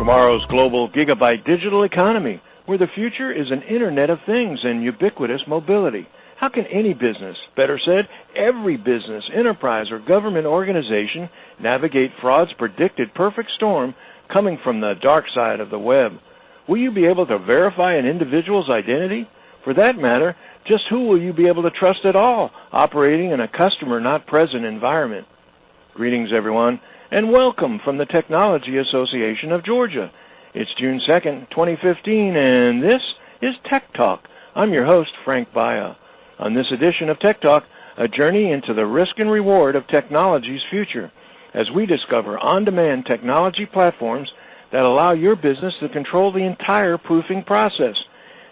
Tomorrow's global gigabyte digital economy, where the future is an Internet of Things and ubiquitous mobility. How can any business, better said, every business, enterprise, or government organization navigate fraud's predicted perfect storm coming from the dark side of the web? Will you be able to verify an individual's identity? For that matter, just who will you be able to trust at all operating in a customer-not-present environment? Greetings, everyone, and welcome from the Technology Association of Georgia. It's June 2nd, 2015, and this is Tech Talk. I'm your host, Frank Baia. On this edition of Tech Talk, a journey into the risk and reward of technology's future, as we discover on-demand technology platforms that allow your business to control the entire proofing process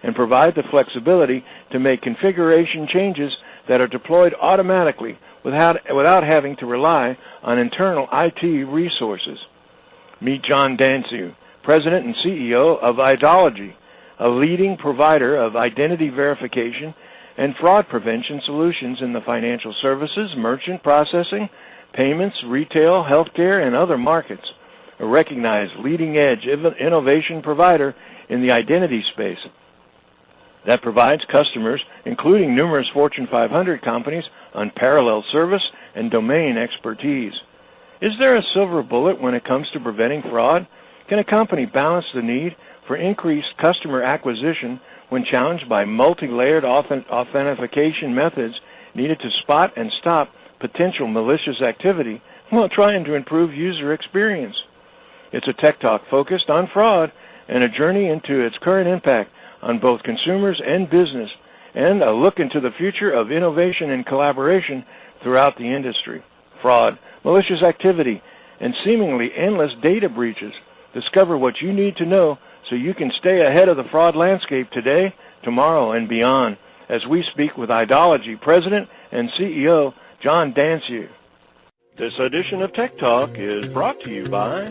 and provide the flexibility to make configuration changes that are deployed automatically without having to rely on internal IT resources. Meet John Dancu, President and CEO of IDology, a leading provider of identity verification and fraud prevention solutions in the financial services, merchant processing, payments, retail, healthcare, and other markets. A recognized leading-edge innovation provider in the identity space that provides customers, including numerous Fortune 500 companies, unparalleled service and domain expertise. Is there a silver bullet when it comes to preventing fraud? Can a company balance the need for increased customer acquisition when challenged by multi-layered authentication methods needed to spot and stop potential malicious activity while trying to improve user experience? It's a Tech Talk focused on fraud and a journey into its current impact on both consumers and business, and a look into the future of innovation and collaboration throughout the industry. Fraud, malicious activity, and seemingly endless data breaches. Discover what you need to know so you can stay ahead of the fraud landscape today, tomorrow, and beyond, as we speak with IDology President and CEO John Dancu. This edition of Tech Talk is brought to you by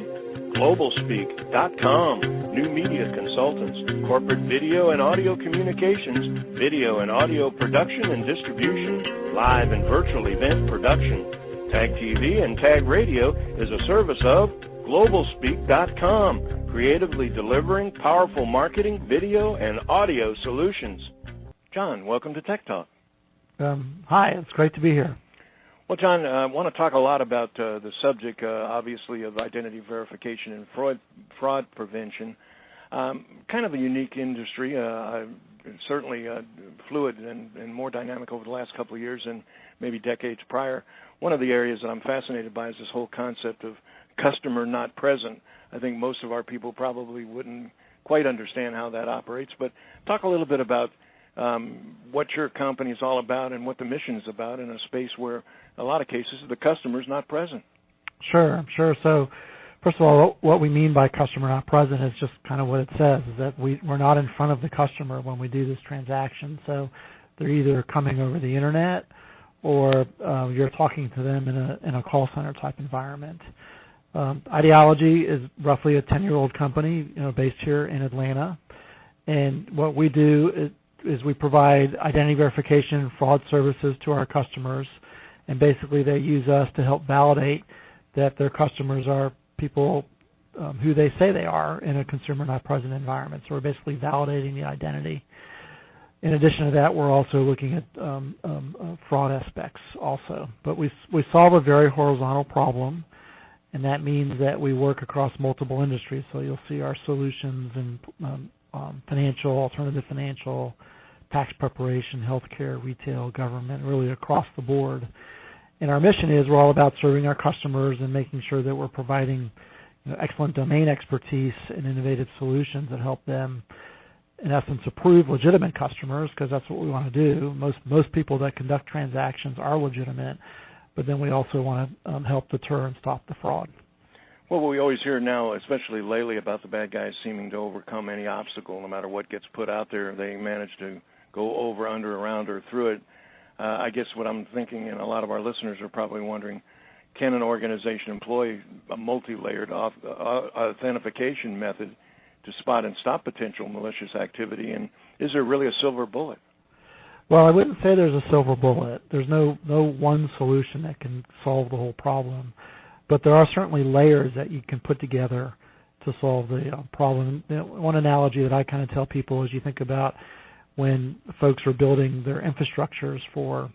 GlobalSpeak.com, new media consultants, corporate video and audio communications, video and audio production and distribution, live and virtual event production. Tag TV and Tag Radio is a service of GlobalSpeak.com, creatively delivering powerful marketing, video, and audio solutions. John, welcome to Tech Talk. Hi, it's great to be here. Well, John, I want to talk a lot about the subject, obviously, of identity verification and fraud prevention. Kind of a unique industry, certainly fluid and more dynamic over the last couple of years and maybe decades prior. One of the areas that I'm fascinated by is this whole concept of customer not present. I think most of our people probably wouldn't quite understand how that operates, but talk a little bit about what your company is all about and what the mission is about in a space where a lot of cases the customer is not present. Sure. So first of all, what we mean by customer not present is just kind of what it says, is that we're not in front of the customer when we do this transaction. So they're either coming over the internet or you're talking to them in a call center type environment. IDology is roughly a 10-year-old company, based here in Atlanta, and what we do is we provide identity verification and fraud services to our customers, and basically they use us to help validate that their customers are people who they say they are in a consumer not present environment. So we're basically validating the identity. In addition to that, we're also looking at fraud aspects also. But we solve a very horizontal problem, and that means that we work across multiple industries. So you'll see our solutions in financial, alternative financial, tax preparation, healthcare, retail, government, really across the board. And our mission is we're all about serving our customers and making sure that we're providing excellent domain expertise and innovative solutions that help them, in essence, approve legitimate customers, because that's what we want to do. Most people that conduct transactions are legitimate, but then we also want to help deter and stop the fraud. Well, we always hear now, especially lately, about the bad guys seeming to overcome any obstacle. No matter what gets put out there, they manage to go over, under, around, or through it. I guess what I'm thinking, and a lot of our listeners are probably wondering, can an organization employ a multi-layered authentication method to spot and stop potential malicious activity, and is there really a silver bullet? Well, I wouldn't say there's a silver bullet. There's no one solution that can solve the whole problem, but there are certainly layers that you can put together to solve the problem. One analogy that I kind of tell people is you think about when folks are building their infrastructures for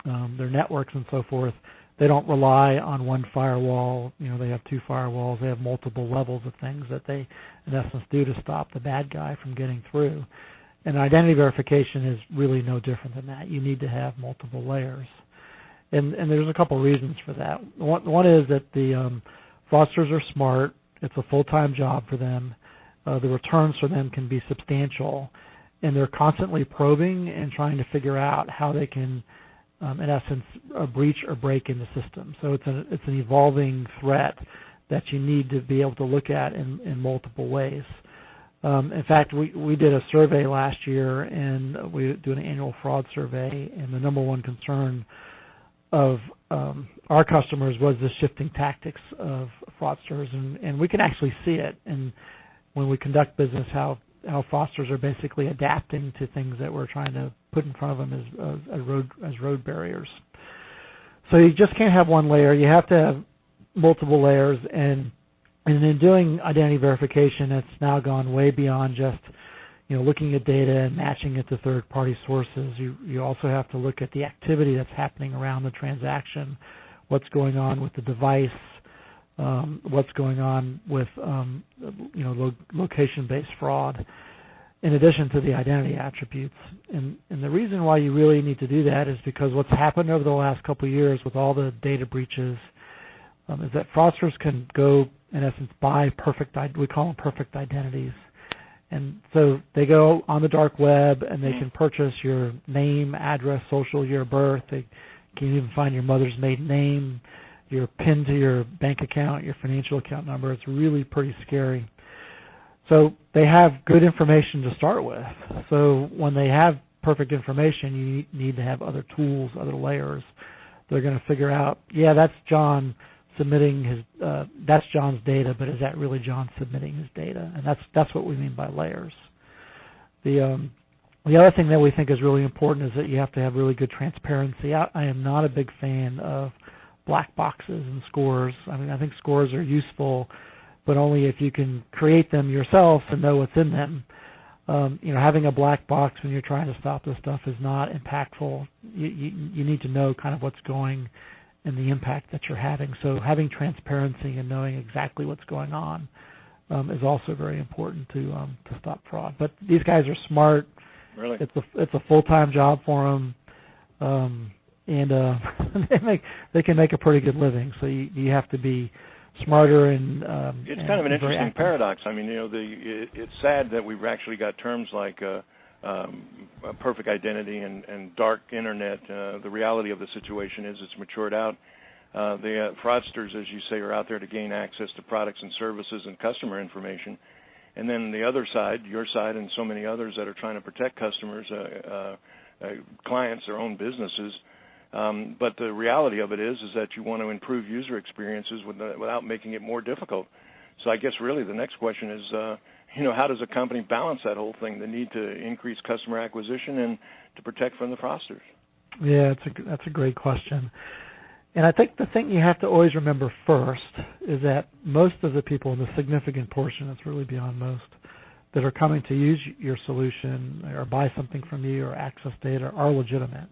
their networks and so forth, they don't rely on one firewall. They have two firewalls. They have multiple levels of things that they, in essence, do to stop the bad guy from getting through. And identity verification is really no different than that. You need to have multiple layers. And there's a couple reasons for that. One is that the fraudsters are smart. It's a full-time job for them. The returns for them can be substantial. And they're constantly probing and trying to figure out how they can, in essence, breach or break in the system. So it's an evolving threat that you need to be able to look at in multiple ways. In fact, we did a survey last year, and we do an annual fraud survey, and the number one concern of our customers was the shifting tactics of fraudsters, and we can actually see it. And when we conduct business, how fraudsters are basically adapting to things that we're trying to put in front of them as road barriers. So you just can't have one layer. You have to have multiple layers, and in doing identity verification, it's now gone way beyond just looking at data and matching it to third-party sources. You also have to look at the activity that's happening around the transaction, what's going on with the device, what's going on with location-based fraud, in addition to the identity attributes. And the reason why you really need to do that is because what's happened over the last couple of years with all the data breaches is that fraudsters can go, in essence, buy we call them perfect identities. And so they go on the dark web and they can purchase your name, address, social, year of birth. They can even find your mother's maiden name, your PIN to your bank account, your financial account number. It's really pretty scary. So they have good information to start with. So when they have perfect information, you need to have other tools, other layers. They're going to figure out, yeah, that's John submitting that's John's data, but is that really John submitting his data? And that's what we mean by layers. The other thing that we think is really important is that you have to have really good transparency. I am not a big fan of black boxes and scores. I mean, I think scores are useful, but only if you can create them yourself and know what's in them. Having a black box when you're trying to stop this stuff is not impactful. You need to know kind of what's going and the impact that you're having. So having transparency and knowing exactly what's going on is also very important to stop fraud. But these guys are smart. Really? It's a full-time job for them, and they can make a pretty good living. So you have to be smarter and it's kind of an interesting paradox. I mean, it's sad that we've actually got terms like perfect identity and dark internet. The reality of the situation is it's matured out. The fraudsters, as you say, are out there to gain access to products and services and customer information. And then the other side, your side, and so many others that are trying to protect customers, clients, their own businesses. But the reality of it is that you want to improve user experiences without making it more difficult. So I guess really the next question is, how does a company balance that whole thing, the need to increase customer acquisition and to protect from the fraudsters? Yeah, that's a great question. And I think the thing you have to always remember first is that most of the people, and the significant portion, it's really beyond most, that are coming to use your solution or buy something from you or access data are legitimate.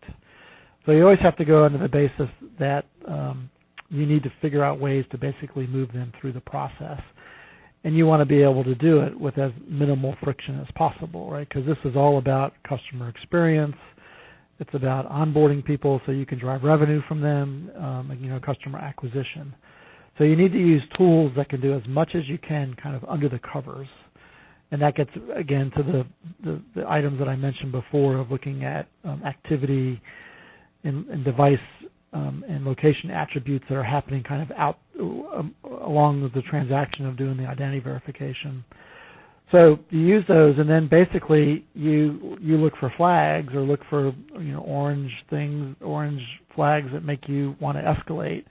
So you always have to go under the basis that you need to figure out ways to basically move them through the process. And you want to be able to do it with as minimal friction as possible, right? Because this is all about customer experience. It's about onboarding people so you can drive revenue from them, customer acquisition. So you need to use tools that can do as much as you can kind of under the covers. And that gets, again, to the items that I mentioned before of looking at activity and device and location attributes that are happening kind of out along with the transaction of doing the identity verification. So you use those, and then basically you look for flags or look for orange flags that make you want to escalate.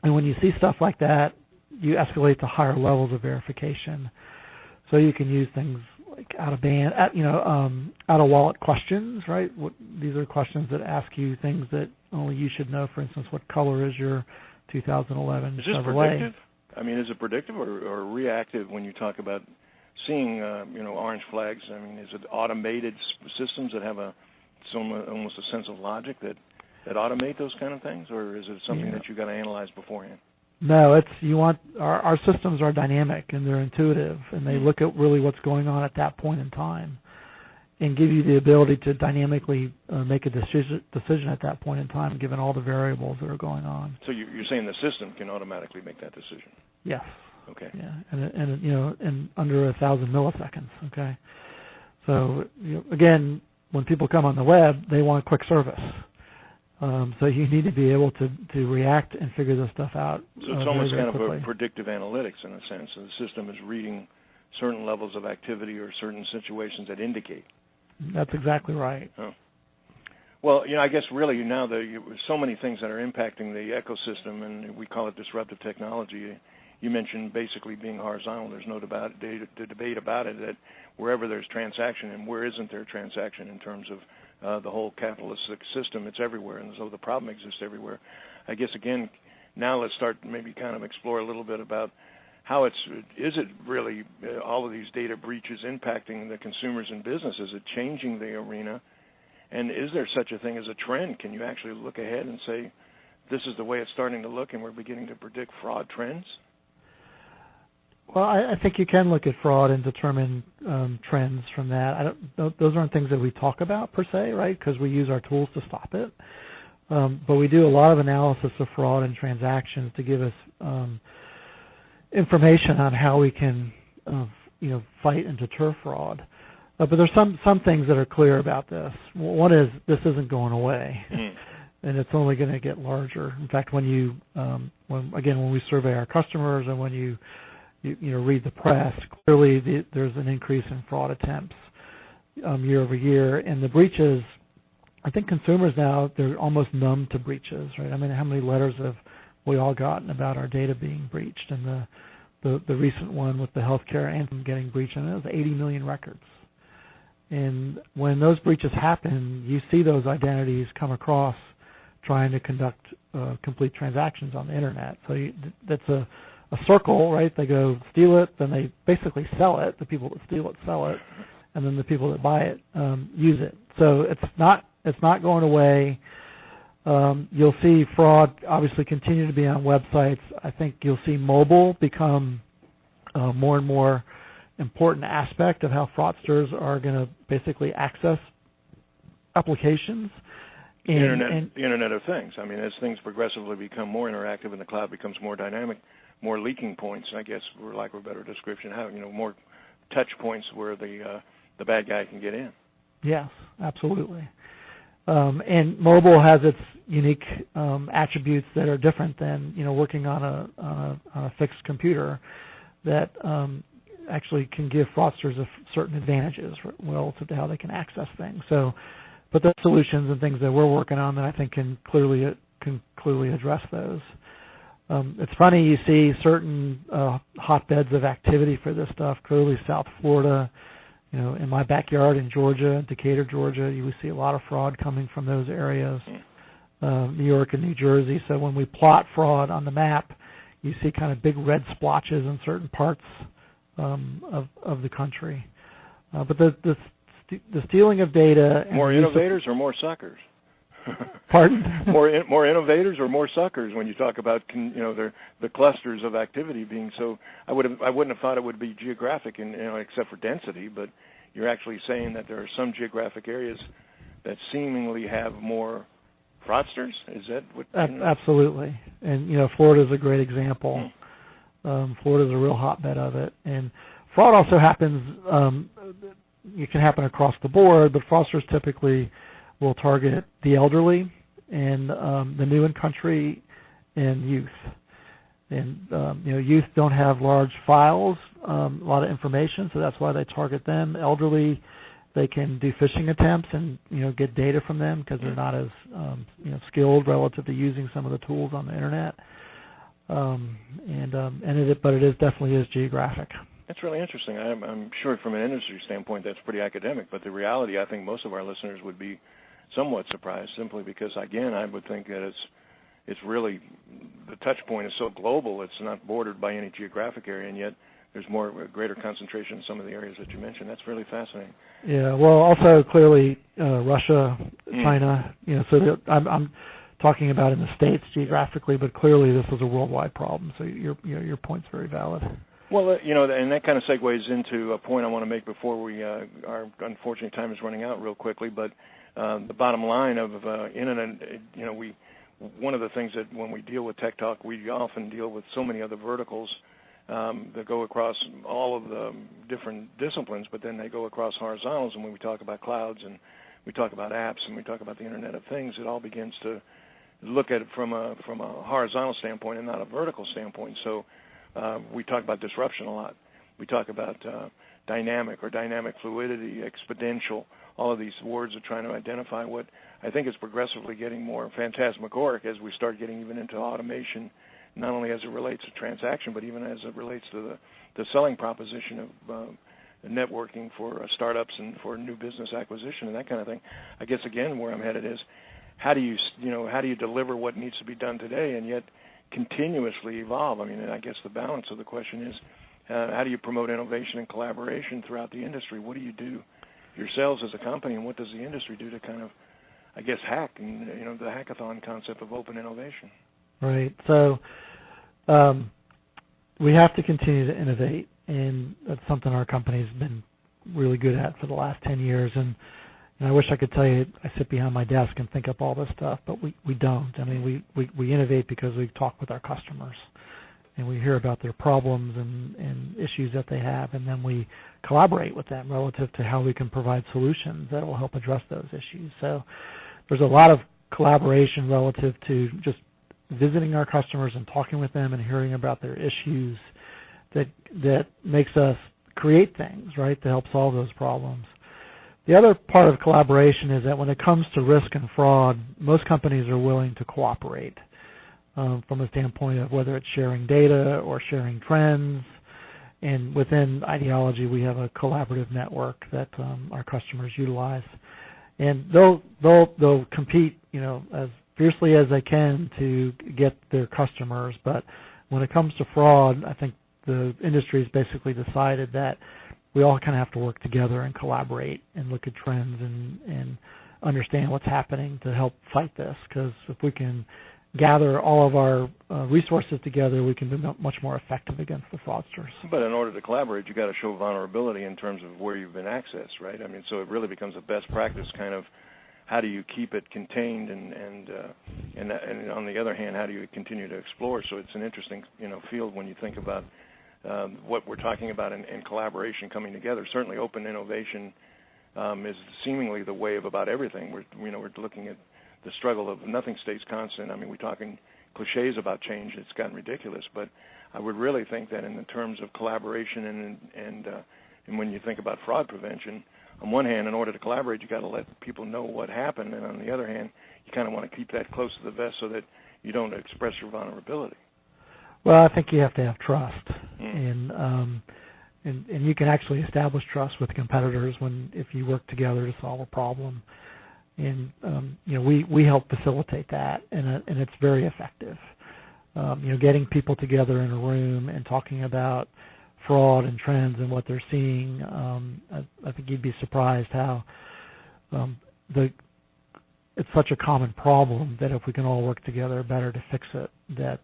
And when you see stuff like that, you escalate to higher levels of verification. So you can use things like out of wallet questions, right? These are questions that ask you things that only you should know. For instance, what color is your 2011 Is this Chevrolet? predictive? I mean, is it predictive or reactive when you talk about seeing, orange flags? I mean, is it automated systems that have almost a sense of logic that automate those kind of things, or is it something that you got to analyze beforehand? No, our systems are dynamic and they're intuitive, and they look at really what's going on at that point in time, and give you the ability to dynamically make a decision at that point in time, given all the variables that are going on. So you're saying the system can automatically make that decision? Yes. Okay. Yeah, and in under 1,000 milliseconds. Okay. So again, when people come on the web, they want quick service. So you need to be able to react and figure this stuff out. So it's almost very kind quickly. of a predictive analytics in a sense. So the system is reading certain levels of activity or certain situations that indicate. That's exactly right. Oh. Well, I guess really now so many things that are impacting the ecosystem, and we call it disruptive technology. You mentioned basically being horizontal. There's no debate about it, that wherever there's transaction and where isn't there transaction in terms of the whole capitalistic system, it's everywhere, and so the problem exists everywhere. I guess, again, now let's start maybe kind of explore a little bit about how is it really all of these data breaches impacting the consumers and business? Is it changing the arena? And is there such a thing as a trend? Can you actually look ahead and say, this is the way it's starting to look and we're beginning to predict fraud trends? Well, I think you can look at fraud and determine trends from that. Those aren't things that we talk about per se, right, because we use our tools to stop it. But we do a lot of analysis of fraud and transactions to give us information on how we can fight and deter fraud. But there's some things that are clear about this. One is this isn't going away, and it's only going to get larger. In fact, when we survey our customers and when you read the press, clearly there's an increase in fraud attempts year over year. And the breaches, I think consumers now, they're almost numb to breaches, right? I mean, how many letters have we all gotten about our data being breached? And the recent one with the healthcare anthem getting breached, and it was 80 million records. And when those breaches happen, you see those identities come across trying to conduct complete transactions on the internet. So that's a circle, right? They go steal it, then they basically sell it. The people that steal it sell it, and then the people that buy it use it. So it's not going away. You'll see fraud obviously continue to be on websites. I think you'll see mobile become more and more important aspect of how fraudsters are going to basically access applications. The Internet of Things. I mean, as things progressively become more interactive and the cloud becomes more dynamic, more leaking points, I guess, for lack of a better description, more touch points where the bad guy can get in. Yes, absolutely. And mobile has its unique attributes that are different than working on a fixed computer that actually can give fraudsters certain advantages relative to how they can access things. So, but there's solutions and things that we're working on that I think can clearly address those. It's funny, you see certain hotbeds of activity for this stuff. Clearly, South Florida, in my backyard in Georgia, Decatur, Georgia, you would see a lot of fraud coming from those areas. New York and New Jersey. So when we plot fraud on the map, you see kind of big red splotches in certain parts of the country. But the stealing of data. More innovators or more suckers? Pardon? More innovators or more suckers when you talk about the clusters of activity being so. I wouldn't have thought it would be geographic, except for density. But you're actually saying that there are some geographic areas that seemingly have more fraudsters. Is that what? Absolutely, and Florida is a great example. Florida is a real hotbed of it, and fraud also happens. It can happen across the board, but fraudsters typically will target the elderly and the new in country and youth. And youth don't have large files, a lot of information, so that's why they target them. Elderly, they can do phishing attempts and get data from them because they're not as skilled relative to using some of the tools on the internet. But it definitely is geographic. That's really interesting. I'm sure from an industry standpoint that's pretty academic, but the reality, I think most of our listeners would be somewhat surprised simply because, again, I would think that it's really the touch point is so global, it's not bordered by any geographic area, and yet there's greater concentration in some of the areas that you mentioned. That's really fascinating. Yeah, well, also clearly Russia, China, so I'm talking about in the States geographically, but clearly this is a worldwide problem, so your point's very valid. Well, and that kind of segues into a point I want to make before we, our unfortunate time is running out real quickly, but the bottom line of internet, one of the things that when we deal with Tech Talk, we often deal with so many other verticals that go across all of the different disciplines, but then they go across horizontals, and when we talk about clouds and we talk about apps and we talk about the Internet of Things, it all begins to look at it from a horizontal standpoint and not a vertical standpoint. So we talk about disruption a lot. We talk about dynamic fluidity, exponential. All of these words are trying to identify what I think is progressively getting more phantasmagoric as we start getting even into automation, not only as it relates to transaction, but even as it relates to the selling proposition of networking for startups and for new business acquisition and that kind of thing. I guess, again, where I'm headed is how do you deliver what needs to be done today and yet continuously evolve? I mean, I guess the balance of the question is how do you promote innovation and collaboration throughout the industry? What do you do yourselves as a company, and what does the industry do to kind of, I guess, hack and the hackathon concept of open innovation? Right. So we have to continue to innovate, and that's something our company's been really good at for the last 10 years. And I wish I could tell you I sit behind my desk and think up all this stuff, but we don't. I mean, we innovate because we talk with our customers, and we hear about their problems and issues that they have, and then we collaborate with them relative to how we can provide solutions that will help address those issues. So there's a lot of collaboration relative to just visiting our customers and talking with them and hearing about their issues that makes us create things, right, to help solve those problems. The other part of collaboration is that when it comes to risk and fraud, most companies are willing to cooperate from a standpoint of whether it's sharing data or sharing trends. And within IDology, we have a collaborative network that our customers utilize. And they'll compete, as fiercely as they can to get their customers. But when it comes to fraud, I think the industry has basically decided that we all kind of have to work together and collaborate and look at trends and understand what's happening to help fight this. Because if we can gather all of our resources together, we can be much more effective against the fraudsters. But in order to collaborate, you got to show vulnerability in terms of where you've been accessed, right? I mean, so it really becomes a best practice kind of how do you keep it contained and on the other hand, how do you continue to explore? So it's an interesting field when you think about what we're talking about in collaboration coming together. Certainly, open innovation is seemingly the way of about everything. We're looking at the struggle of nothing stays constant. I mean, we're talking cliches about change. It's gotten ridiculous, but I would really think that in the terms of collaboration and when you think about fraud prevention, on one hand, in order to collaborate, you got to let people know what happened, and on the other hand, you kind of want to keep that close to the vest so that you don't express your vulnerability. Well, I think you have to have trust, and you can actually establish trust with competitors if you work together to solve a problem. And we help facilitate that, and it's very effective. Getting people together in a room and talking about fraud and trends and what they're seeing. I think you'd be surprised how it's such a common problem that if we can all work together better to fix it, that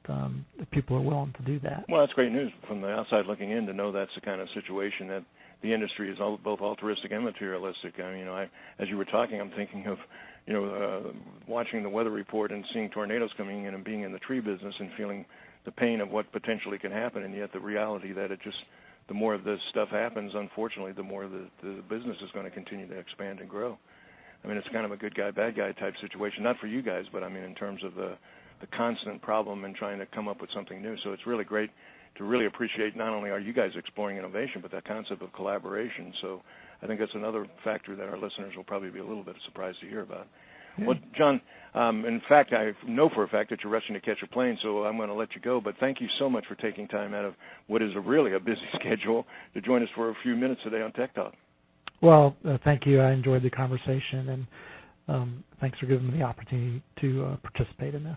people are willing to do that. Well, that's great news from the outside looking in to know that's the kind of situation that the industry is both altruistic and materialistic. I mean, as you were talking, I'm thinking of, watching the weather report and seeing tornadoes coming in and being in the tree business and feeling the pain of what potentially can happen, and yet the reality that the more of this stuff happens, unfortunately, the more the business is going to continue to expand and grow. I mean, it's kind of a good guy, bad guy type situation, not for you guys, but I mean in terms of the constant problem and trying to come up with something new. So it's really great to really appreciate not only are you guys exploring innovation, but that concept of collaboration. So I think that's another factor that our listeners will probably be a little bit surprised to hear about. Yeah. Well, John, in fact, I know for a fact that you're rushing to catch a plane, so I'm going to let you go. But thank you so much for taking time out of what is really a busy schedule to join us for a few minutes today on Tech Talk. Well, thank you. I enjoyed the conversation, and thanks for giving me the opportunity to participate in this.